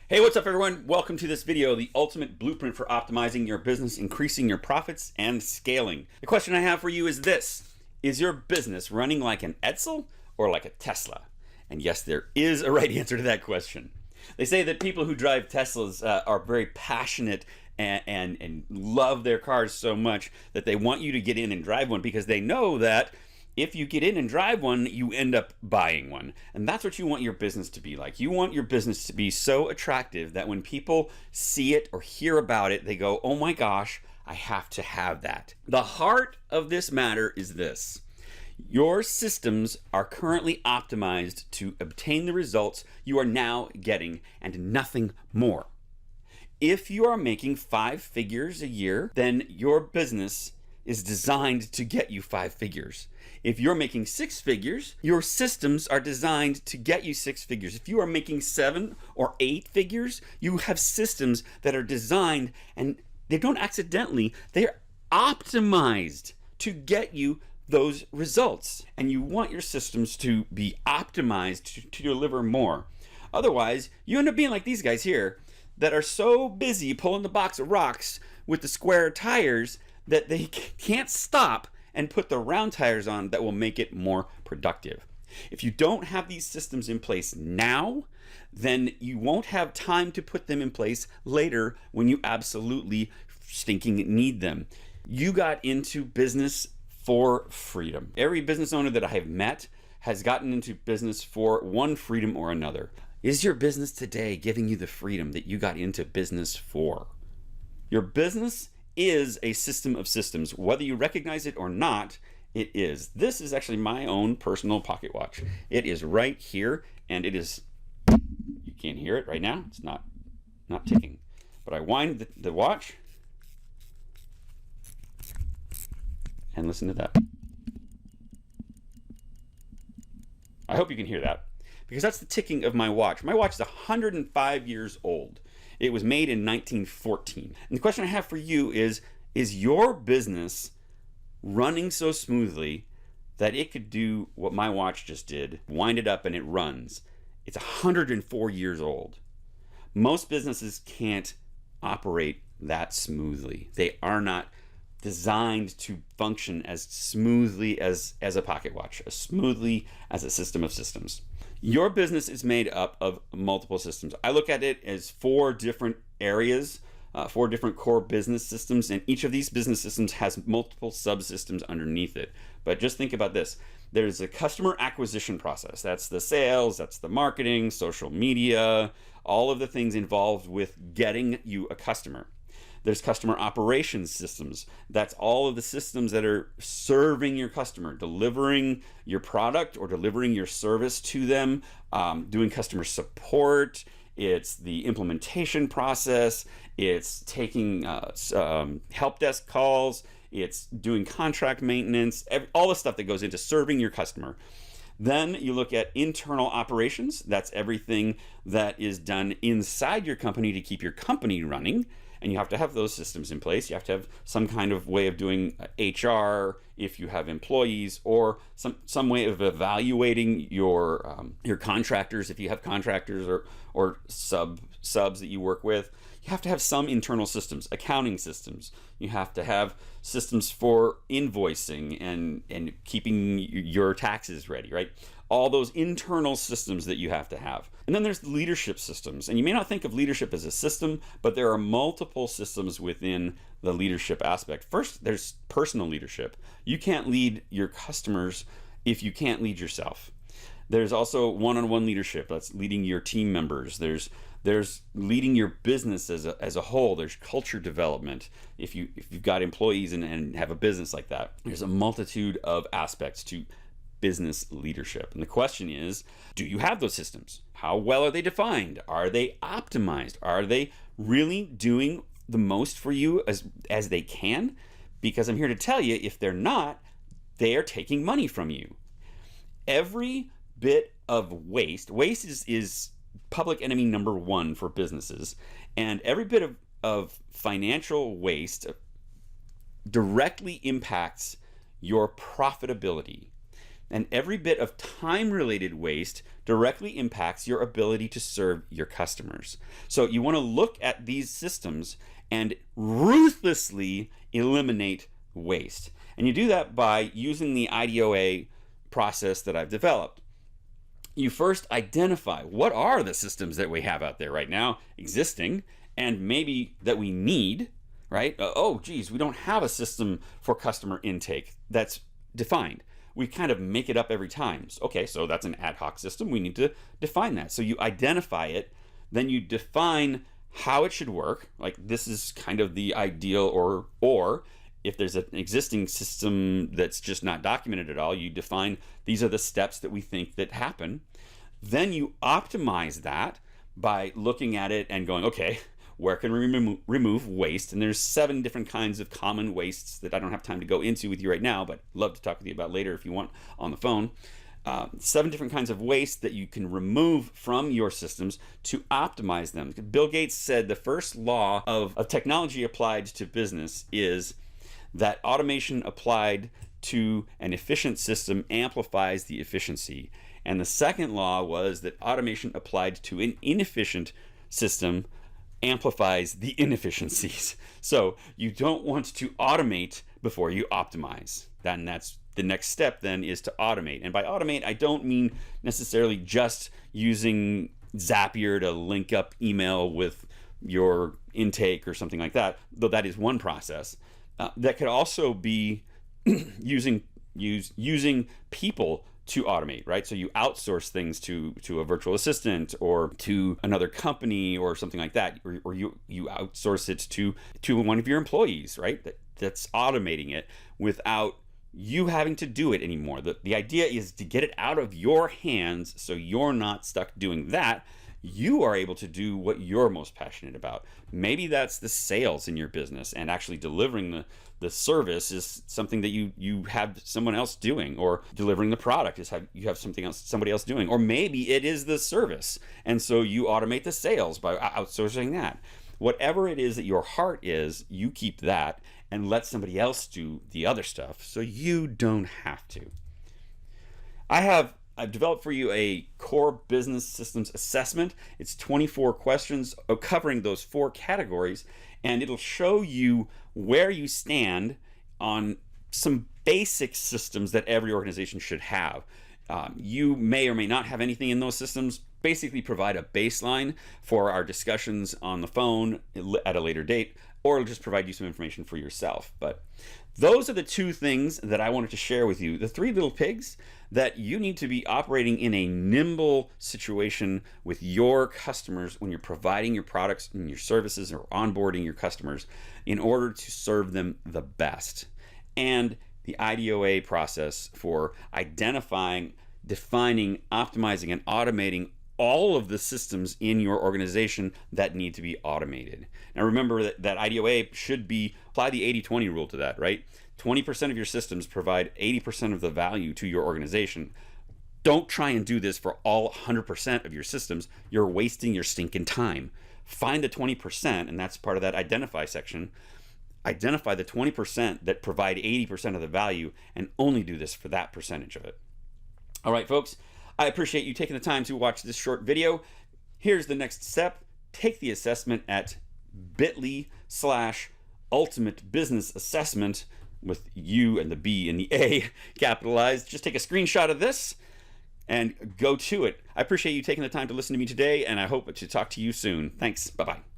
Hey, what's up everyone? Welcome to this video, the ultimate blueprint for optimizing your business, increasing your profits, and scaling. The question I have for you is this: is your business running like an Edsel or like a Tesla? And yes, there is a right answer to that question. They say that people who drive Teslas are very passionate and love their cars so much that they want you to get in and drive one because they know that if you get in and drive one, you end up buying one. And that's what you want your business to be like. You want your business to be so attractive that when people see it or hear about it, they go, oh my gosh, I have to have that. The heart of this matter is this: your systems are currently optimized to obtain the results you are now getting and nothing more. If you are making 5 figures a year, then your business is designed to get you 5 figures. If you're making 6 figures, your systems are designed to get you 6 figures. If you are making 7 or 8 figures, you have systems that are designed, and they don't accidentally, they're optimized to get you those results. And you want your systems to be optimized to deliver more. Otherwise, you end up being like these guys here that are so busy pulling the box of rocks with the square tires that they can't stop and put the round tires on that will make it more productive. If you don't have these systems in place now, then you won't have time to put them in place later when you absolutely stinking need them. You got into business for freedom. Every business owner that I have met has gotten into business for one freedom or another. Is your business today giving you the freedom that you got into business for? Your business is a system of systems. Whether you recognize it or not, it is. This is actually my own personal pocket watch. It is right here, and it is, you can't hear it right now, it's not ticking. But I wind the watch, and listen to that. I hope you can hear that, because that's the ticking of my watch. My watch is 105 years old. It was made in 1914. And the question I have for you is your business running so smoothly that it could do what my watch just did, wind it up and it runs? It's 104 years old. Most businesses can't operate that smoothly. They are not designed to function as smoothly as a pocket watch, as smoothly as a system of systems. Your business is made up of multiple systems. I look at it as 4 different areas, 4 different core business systems, and each of these business systems has multiple subsystems underneath it. But just think about this. There's a customer acquisition process. That's the sales, that's the marketing, social media, all of the things involved with getting you a customer. There's customer operations systems. That's all of the systems that are serving your customer, delivering your product or delivering your service to them, doing customer support. It's the implementation process. It's taking help desk calls. It's doing contract maintenance, all the stuff that goes into serving your customer. Then you look at internal operations. That's everything that is done inside your company to keep your company running. And you have to have those systems in place. You have to have some kind of way of doing HR if you have employees, or some way of evaluating your contractors if you have contractors or subs that you work with. You have to have some internal systems, accounting systems. You have to have systems for invoicing and keeping your taxes ready, right? All those internal systems that you have to have. And then there's leadership systems. And you may not think of leadership as a system, but there are multiple systems within the leadership aspect. First, there's personal leadership. You can't lead your customers if you can't lead yourself. There's also one-on-one leadership. That's leading your team members. There's leading your business as a whole. There's culture development if you've got employees and have a business like that. There's a multitude of aspects to business leadership. And the question is, do you have those systems? How well are they defined? Are they optimized? Are they really doing the most for you as they can? Because I'm here to tell you, if they're not, they are taking money from you. Every bit of waste is public enemy number 1 for businesses, and every bit of financial waste directly impacts your profitability. And every bit of time-related waste directly impacts your ability to serve your customers. So you want to look at these systems and ruthlessly eliminate waste. And you do that by using the IDOA process that I've developed. You first identify what are the systems that we have out there right now existing and maybe that we need, right? Oh, geez, we don't have a system for customer intake that's defined. We kind of make it up every time. Okay, so that's an ad hoc system. We need to define that. So you identify it, then you define how it should work. Like this is kind of the ideal, or if there's an existing system that's just not documented at all, you define these are the steps that we think that happen. Then you optimize that by looking at it and going, okay, where can we remove waste? And there's 7 different kinds of common wastes that I don't have time to go into with you right now, but love to talk with you about later if you want on the phone. 7 different kinds of waste that you can remove from your systems to optimize them. Bill Gates said the first law of technology applied to business is that automation applied to an efficient system amplifies the efficiency. And the second law was that automation applied to an inefficient system amplifies the inefficiencies. So you don't want to automate before you optimize. Then that's the next step then is to automate. And by automate, I don't mean necessarily just using Zapier to link up email with your intake or something like that, though that is one process. That could also be using people to automate, right? So you outsource things to a virtual assistant or to another company or something like that, or you outsource it to one of your employees, right? That's automating it without you having to do it anymore. The idea is to get it out of your hands so you're not stuck doing that. You are able to do what you're most passionate about. Maybe that's the sales in your business, and actually delivering the service is something that you have someone else doing, or delivering the product is you have somebody else doing, or maybe it is the service, and so you automate the sales by outsourcing that. Whatever it is that your heart is, you keep that and let somebody else do the other stuff so you don't have to. I've developed for you a core business systems assessment. It's 24 questions covering those 4 categories, and it'll show you where you stand on some basic systems that every organization should have. You may or may not have anything in those systems. Basically provide a baseline for our discussions on the phone at a later date, or it'll just provide you some information for yourself. But those are the 2 things that I wanted to share with you. The 3 little pigs that you need to be operating in a nimble situation with your customers when you're providing your products and your services or onboarding your customers in order to serve them the best. And the IDOA process for identifying, defining, optimizing, and automating all of the systems in your organization that need to be automated. Now remember that IDOA should apply the 80-20 rule to that, right? 20% of your systems provide 80% of the value to your organization. Don't try and do this for all 100% of your systems. You're wasting your stinking time. Find the 20%, and that's part of that identify section. Identify the 20% that provide 80% of the value and only do this for that percentage of it. All right, folks. I appreciate you taking the time to watch this short video. Here's the next step. Take the assessment at bit.ly/ultimate business assessment with U and the B and the A capitalized. Just take a screenshot of this and go to it. I appreciate you taking the time to listen to me today, and I hope to talk to you soon. Thanks. Bye-bye.